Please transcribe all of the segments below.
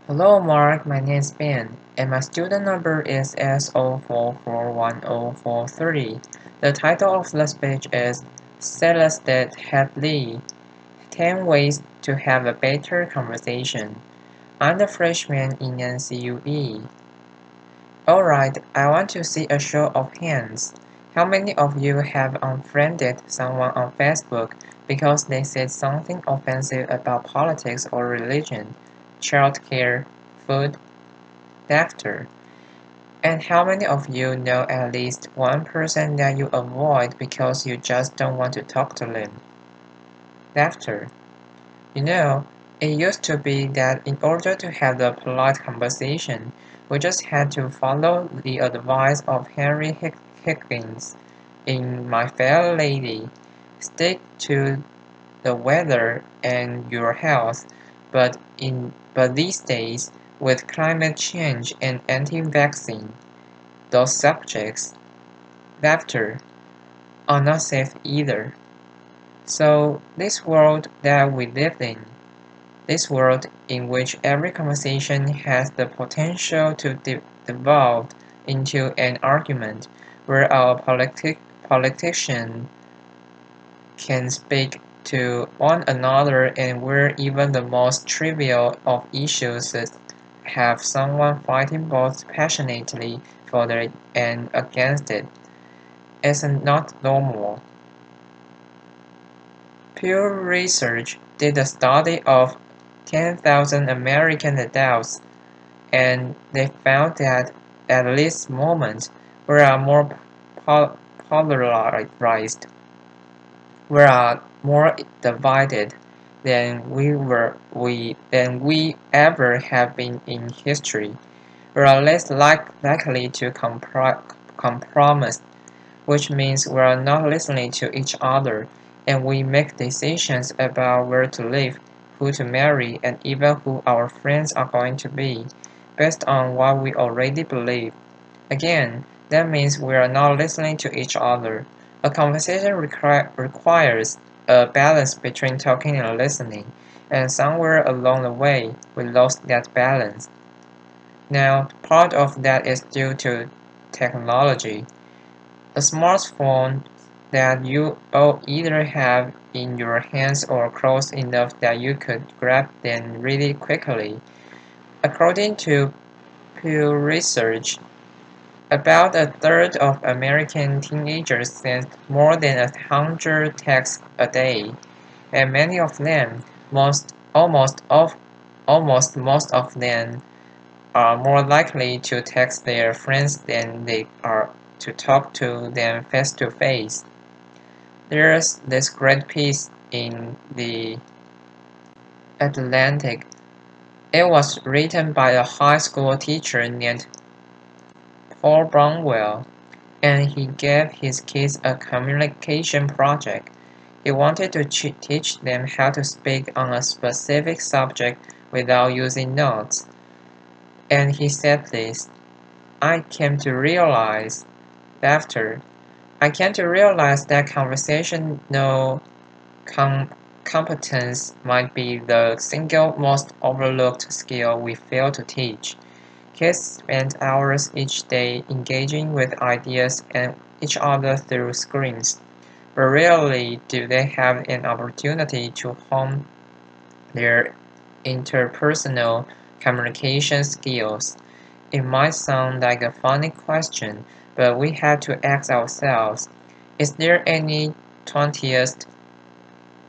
Hello Mark, my name is Ben, and my student number is S04410430. The title of the speech is Celeste Headlee, 10 Ways to Have a Better Conversation. I'm the freshman in NCUE. Alright, I want to see a show of hands. How many of you have unfriended someone on Facebook because they said something offensive about politics or religion, childcare, food, laughter? And how many of you know at least one person that you avoid because you just don't want to talk to them? Laughter. You know, it used to be that in order to have a polite conversation, we just had to follow the advice of Henry Higgins in My Fair Lady. Stick to the weather and your health, but these days, with climate change and anti-vaccine, those subjects, laughter, are not safe either. So this world that we live in, this world in which every conversation has the potential to devolve into an argument, where our politicians can speak to one another and where even the most trivial of issues have someone fighting both passionately for it and against it, is not normal. Pew Research did a study of 10,000 American adults, and they found that at least moments we are more polarized, we are more divided than we ever have been in history. We are less likely to compromise, which means we are not listening to each other, and we make decisions about where to live, who to marry, and even who our friends are going to be, based on what we already believe. Again, that means we are not listening to each other. A conversation requires a balance between talking and listening, and somewhere along the way, we lost that balance. Now, part of that is due to technology. A smartphone that you all either have in your hands or close enough that you could grab them really quickly. According to Pew Research, about a third of American teenagers send more than 100 texts a day, and many of them, almost most of them, are more likely to text their friends than they are to talk to them face to face. There's this great piece in The Atlantic. It was written by a high school teacher named Paul Brownwell, and he gave his kids a communication project. He wanted to teach them how to speak on a specific subject without using notes. And he said this: I came to realize, laughter, I came to realize that conversational competence might be the single most overlooked skill we fail to teach. Kids spend hours each day engaging with ideas and each other through screens, but rarely do they have an opportunity to hone their interpersonal communication skills. It might sound like a funny question, but we have to ask ourselves, is there any 20th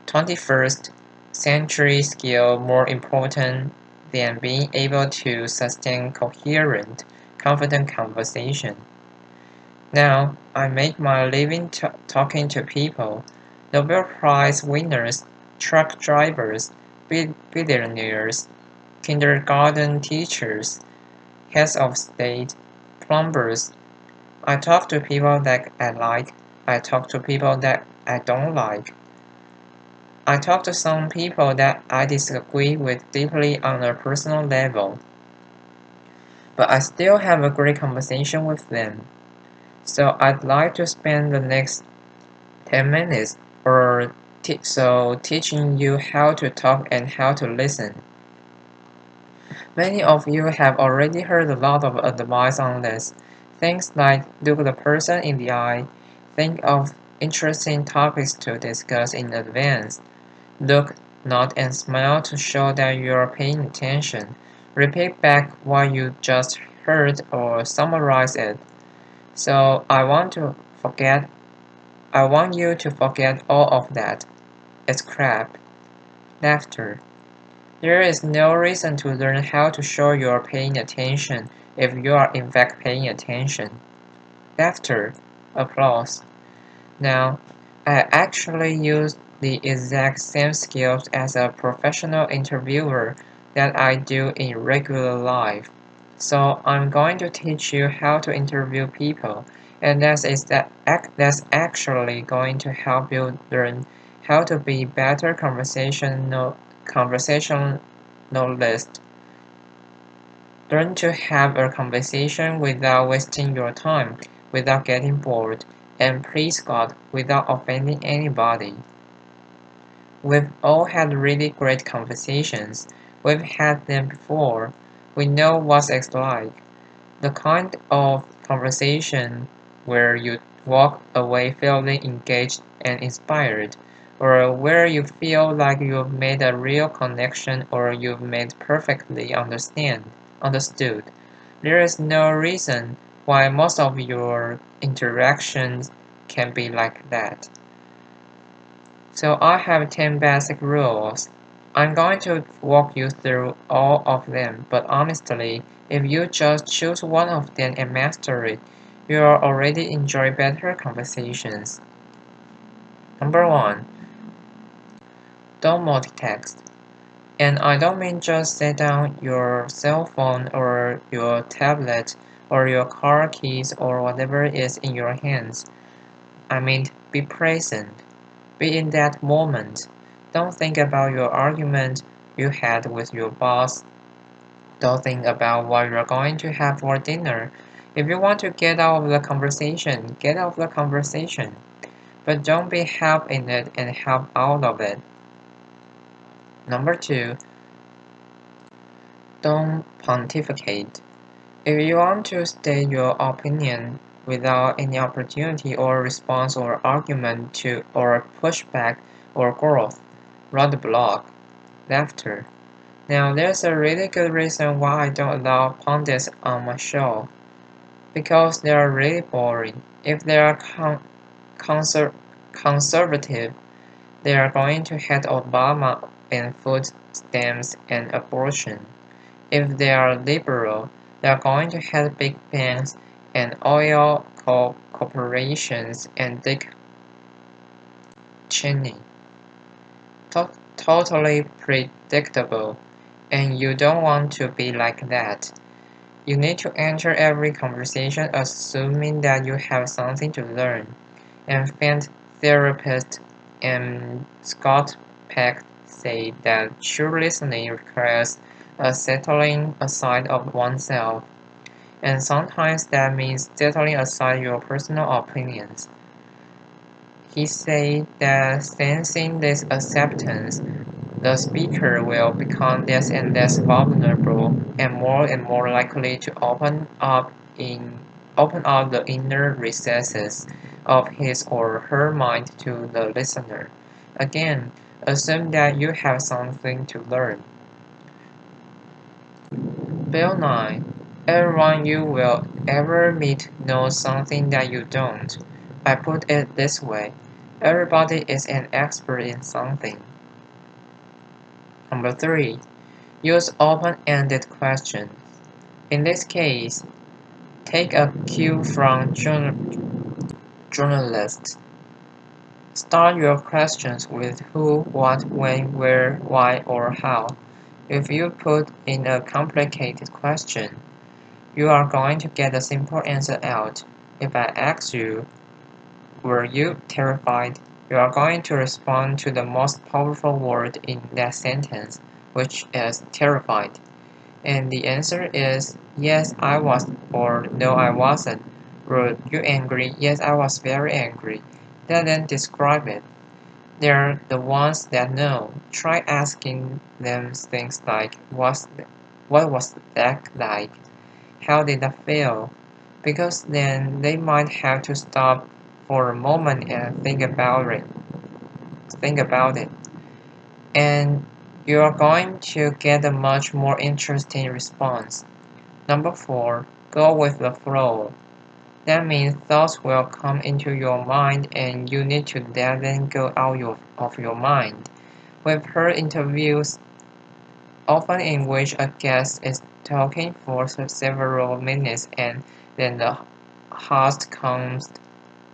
21st century skill more important than being able to sustain coherent, confident conversation? Now, I make my living talking to people, Nobel Prize winners, truck drivers, billionaires, kindergarten teachers, heads of state, plumbers. I talk to people that I like, I talk to people that I don't like. I talk to some people that I disagree with deeply on a personal level, but I still have a great conversation with them. So I'd like to spend the next 10 minutes or so teaching you how to talk and how to listen. Many of you have already heard a lot of advice on this. Things like look the person in the eye, think of interesting topics to discuss in advance, look, nod and smile to show that you are paying attention, repeat back what you just heard or summarize it. So I want you to forget all of that. It's crap. Laughter. There is no reason to learn how to show you are paying attention if you are in fact paying attention. Laughter. Applause. Now, I actually use the exact same skills as a professional interviewer that I do in regular life. So I'm going to teach you how to interview people, and that's actually going to help you learn how to be better conversationalist. Learn to have a conversation without wasting your time, without getting bored, and please God, without offending anybody. We've all had really great conversations. We've had them before. We know what it's like. The kind of conversation where you walk away feeling engaged and inspired, or where you feel like you've made a real connection or you've made perfectly understood. There is no reason why most of your interactions can be like that. So I have 10 basic rules. I'm going to walk you through all of them, but honestly, if you just choose one of them and master it, you will already enjoy better conversations. Number 1. Don't multitask. And I don't mean just set down your cell phone or your tablet or your car keys or whatever is in your hands. I mean be present. Be in that moment. Don't think about your argument you had with your boss. Don't think about what you're going to have for dinner. If you want to get out of the conversation, get out of the conversation. But don't be half in it and half out of it. Number 2, don't pontificate. If you want to state your opinion without any opportunity or response or argument to or pushback or growth, write the blog. Laughter. Now there's a really good reason why I don't allow pundits on my show. Because they are really boring. If they are conser conservative, they are going to hate Obama and food stamps and abortion. If they are liberal, they are going to hate big banks and oil corporations and Dick Cheney. Totally predictable, and you don't want to be like that. You need to enter every conversation assuming that you have something to learn. And fan therapist and Scott Peck say that true listening requires a setting aside of oneself, and sometimes that means setting aside your personal opinions. He said that sensing this acceptance, the speaker will become less and less vulnerable and more likely to open up the inner recesses of his or her mind to the listener. Again, assume that you have something to learn. Bill 9. Everyone you will ever meet knows something that you don't. I put it this way. Everybody is an expert in something. Number 3. Use open-ended questions. In this case, take a cue from journalists. Start your questions with who, what, when, where, why, or how. If you put in a complicated question, you are going to get a simple answer out. If I ask you, were you terrified? You are going to respond to the most powerful word in that sentence, which is terrified. And the answer is, yes, I was, or no, I wasn't. Were you angry? Yes, I was very angry. Then describe it. They're the ones that know. Try asking them things like, What was that like? How did that feel? Because then they might have to stop for a moment and think about it. Think about it. And you're going to get a much more interesting response. Number 4, go with the flow. That means thoughts will come into your mind and you need to let them go out of your mind. We've heard interviews often in which a guest is talking for several minutes and then the host comes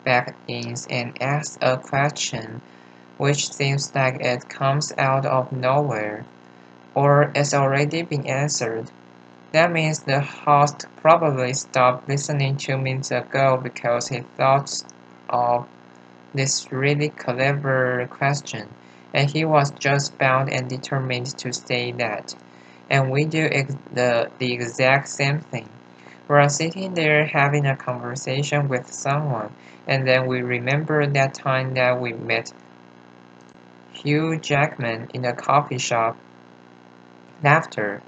back in and asks a question which seems like it comes out of nowhere or it's already been answered. That means the host probably stopped listening 2 minutes ago because he thought of this really clever question, and he was just bound and determined to say that. And we do the exact same thing. We're sitting there having a conversation with someone, and then we remember that time that we met Hugh Jackman in a coffee shop. Laughter.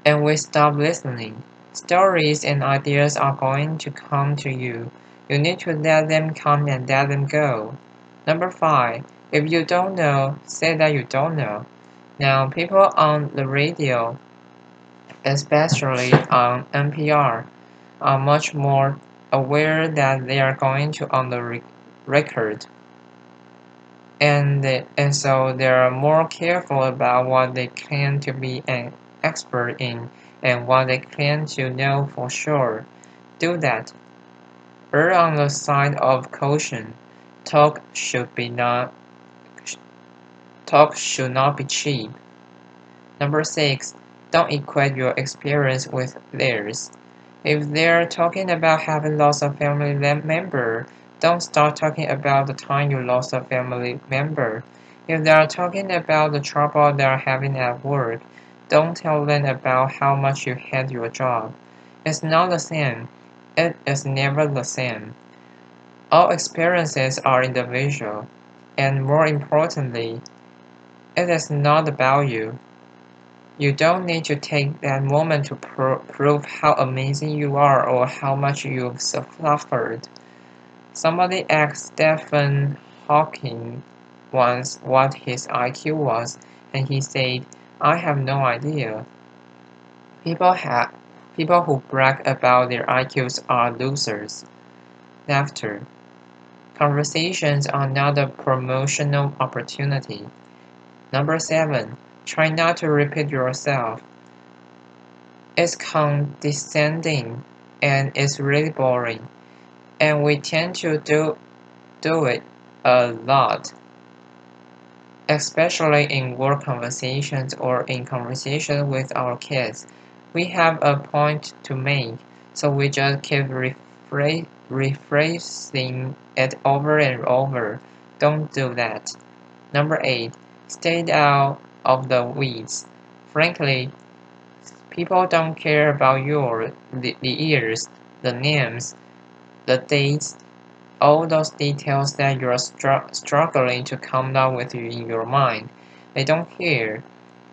And we stop listening. Stories and ideas are going to come to you. You need to let them come and let them go. Number 5. If you don't know, say that you don't know. Now, people on the radio, especially on NPR, are much more aware that they are going to on the record. And so they are more careful about what they claim to be an expert in and what they claim to know for sure. Do that. Err on the side of caution. Talk should be not Talk should not be cheap. Number 6. Don't equate your experience with theirs. If they're talking about having lost a family member, don't start talking about the time you lost a family member. If they are talking about the trouble they are having at work, don't tell them about how much you hate your job. It's not the same. It is never the same. All experiences are individual, and more importantly, it is not about you. You don't need to take that moment to prove how amazing you are or how much you've suffered. Somebody asked Stephen Hawking once what his IQ was, and he said, I have no idea. People who brag about their IQs are losers. Laughter. Conversations are not a promotional opportunity. Number 7. Try not to repeat yourself. It's condescending and it's really boring. And we tend to do it a lot, especially in work conversations or in conversations with our kids. We have a point to make, so we just keep rephrasing it over and over. Don't do that. Number 8. Stay out of the weeds. Frankly, people don't care about the years, the names, the dates, all those details that you're struggling to come down with you in your mind. They don't care.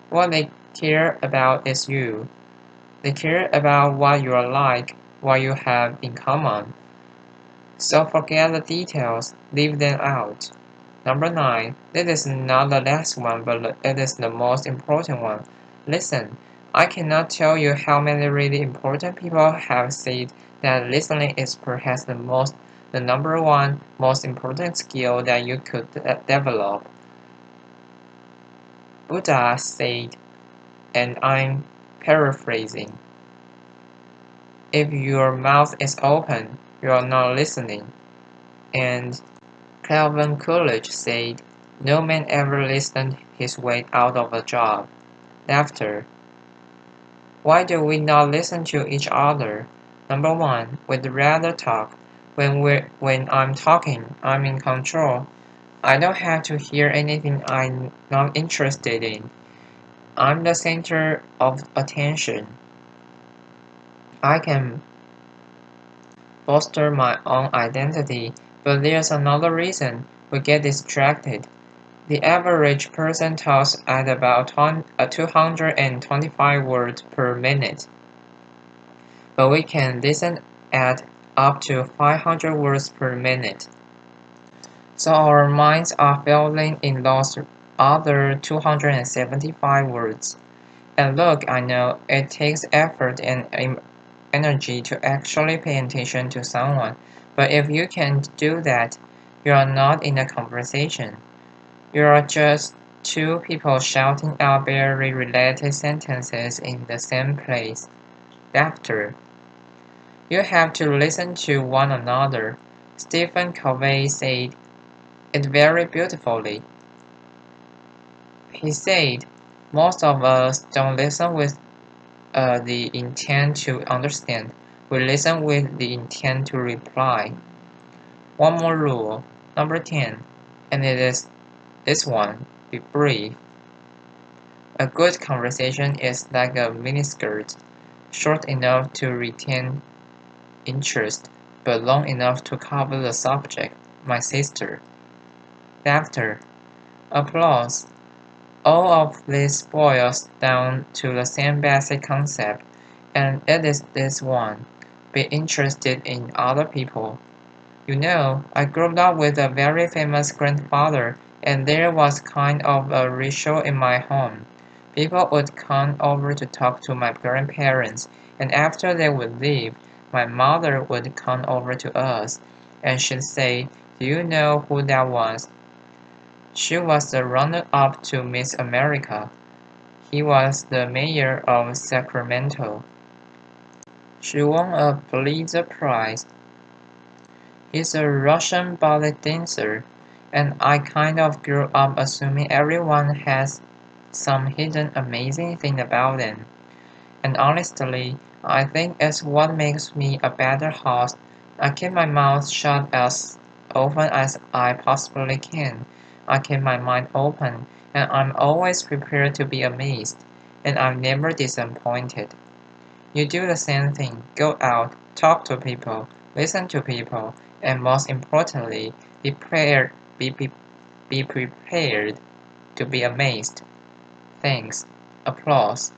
What they care about is you. They care about what you are like, what you have in common. So forget the details, leave them out. Number 9. This is not the last one, but it is the most important one. Listen, I cannot tell you how many really important people have said that listening is perhaps the number one most important skill that you could develop. Buddha said, and I'm paraphrasing, if your mouth is open, you are not listening. And Calvin Coolidge said, no man ever listened his way out of a job. Laughter. Why do we not listen to each other? Number 1. We'd rather talk. When I'm talking, I'm in control. I don't have to hear anything I'm not interested in. I'm the center of attention. I can foster my own identity, but there's another reason we get distracted. The average person talks at about 225 words per minute, but we can listen at up to 500 words per minute. So our minds are filling in those other 275 words. And look, I know it takes effort and energy to actually pay attention to someone, but if you can't do that, you are not in a conversation. You are just two people shouting out barely related sentences in the same place. Laughter. You have to listen to one another. Stephen Covey said it very beautifully. He said, most of us don't listen with the intent to understand. We listen with the intent to reply. One more rule, number 10, and it is this one, be brief. A good conversation is like a miniskirt, short enough to retain interest, but long enough to cover the subject, my sister. Laughter. Applause. All of this boils down to the same basic concept, and it is this one: be interested in other people. You know, I grew up with a very famous grandfather, and there was kind of a ritual in my home. People would come over to talk to my grandparents, and after they would leave, my mother would come over to us, and she'd say, "Do you know who that was?" She was the runner-up to Miss America. He was the mayor of Sacramento. She won a Pulitzer Prize. He's a Russian ballet dancer, and I kind of grew up assuming everyone has some hidden amazing thing about them. And honestly, I think it's what makes me a better host. I keep my mouth shut as often as I possibly can. I keep my mind open, and I'm always prepared to be amazed, and I'm never disappointed. You do the same thing. Go out, talk to people, listen to people, and most importantly, be prepared to be amazed. Thanks. Applause.